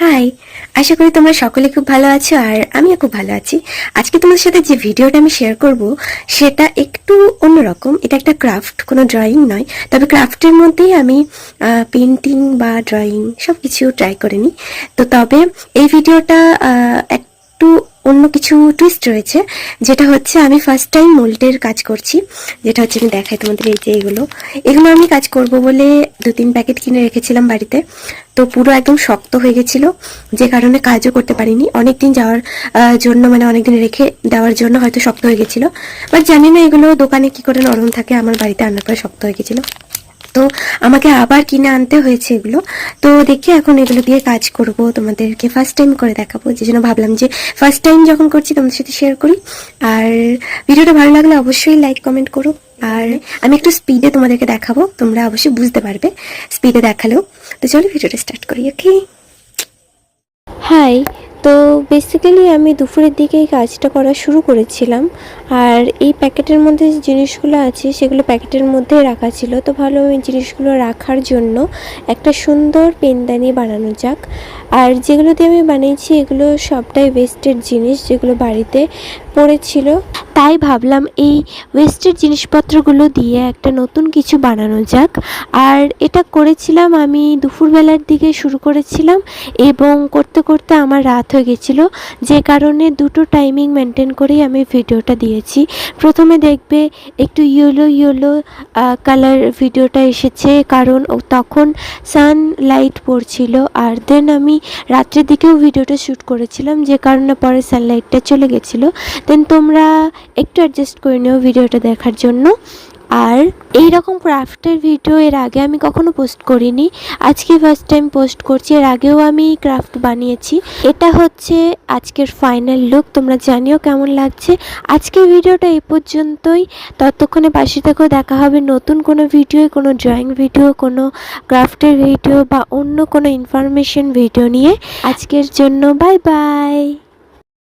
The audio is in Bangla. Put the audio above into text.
হাই, আশা করি তোমরা সকলে খুব ভালো আছো আর আমিও খুব ভালো আছি। আজকে তোমাদের সাথে যে ভিডিওটা আমি শেয়ার করব সেটা একটু অন্যরকম। এটা একটা ক্রাফট, কোনো ড্রয়িং নয়। তবে ক্রাফটের মধ্যেই আমি পেন্টিং বা ড্রয়িং সব কিছু ট্রাই করে নিই। তবে এই ভিডিওটা একটু অন্য কিছু টুইস্ট রয়েছে, যেটা হচ্ছে আমি ফার্স্ট টাইম মোল্ডের কাজ করছি। যেটা হচ্ছে আমি দেখাই তোমাদের, এই যে এগুলো আমি কাজ করব বলে 2-3 প্যাকেট কিনে রেখেছিলাম বাড়িতে। তো পুরো একদম শক্ত হয়ে গেছিল, যে কারণে কাজও করতে পারিনি অনেকদিন যাওয়ার জন্য, মানে অনেকদিন রেখে দেওয়ার জন্য হয়তো শক্ত হয়ে গেছিল। বাট জানি না এগুলো দোকানে কি করে নরম থাকে, আমার বাড়িতে আনার পরে শক্ত হয়ে গেছিলো। তো আমাকে আবার কিনে আনতে হয়েছে এগুলো। তো দেখি এখন এগুলো দিয়ে কাজ করব, তোমাদেরকে ফার্স্ট টাইম করে দেখাবো, যে জন্য ভাবলাম যে ফার্স্ট টাইম যখন করছি তোমাদের সাথে শেয়ার করি। আর ভিডিওটা ভালো লাগলে অবশ্যই লাইক কমেন্ট করো। আর আমি একটু স্পিডে তোমাদেরকে দেখাবো, তোমরা অবশ্যই বুঝতে পারবে স্পিডে দেখালেও। তো চলো ভিডিওটা স্টার্ট করি। ওকে, হাই। তো বেসিক্যালি আমি দুপুরের দিকেই কাজটা করা শুরু করেছিলাম। আর এই প্যাকেটের মধ্যে যে জিনিসগুলো আছে সেগুলো প্যাকেটের মধ্যেই রাখা ছিল। তো ভালো, ওই জিনিসগুলো রাখার জন্য একটা সুন্দর পেনদানি বানানো যাক। আর যেগুলো দিয়ে আমি বানিয়েছি এগুলো সবটাই ওয়েস্টেড জিনিস, যেগুলো বাড়িতে পড়েছিল। তাই ভাবলাম এই ওয়েস্টেড জিনিসপত্রগুলো দিয়ে একটা নতুন কিছু বানানো যাক। আর এটা করেছিলাম আমি দুপুরবেলার দিকে শুরু করেছিলাম, এবং করতে করতে আমার রাত হয়ে গেছিলো, যে কারণে দুটো টাইমিং মেনটেন করেই আমি ভিডিওটা দিয়েছি। প্রথমে দেখবে একটু ইয়েলো কালার ভিডিওটা এসেছে, কারণ তখন সানলাইট পড়ছিল। আর দেন আমি রাত্রের দিকেও ভিডিওটা শ্যুট করেছিলাম, যে কারণে পরে সানলাইটটা চলে গেছিলো। দেন তোমরা একটু অ্যাডজাস্ট করে নিও ভিডিওটা দেখার জন্য। আর এই রকম ক্রাফটের ভিডিও এর আগে আমি কখনো পোস্ট করিনি, আজকে ফার্স্ট টাইম পোস্ট করছি। এর আগেও আমি ক্রাফট বানিয়েছি। এটা হচ্ছে আজকের ফাইনাল লুক, তোমরা জানিও কেমন লাগছে। আজকের ভিডিওটা এই পর্যন্তই। ততক্ষণে পাশে থেকো, দেখা হবে নতুন কোনো ভিডিও, কোনো ড্রয়িং ভিডিও, কোনো ক্রাফটের ভিডিও বা অন্য কোনো ইনফরমেশন ভিডিও নিয়ে। আজকের জন্য বাই বাই।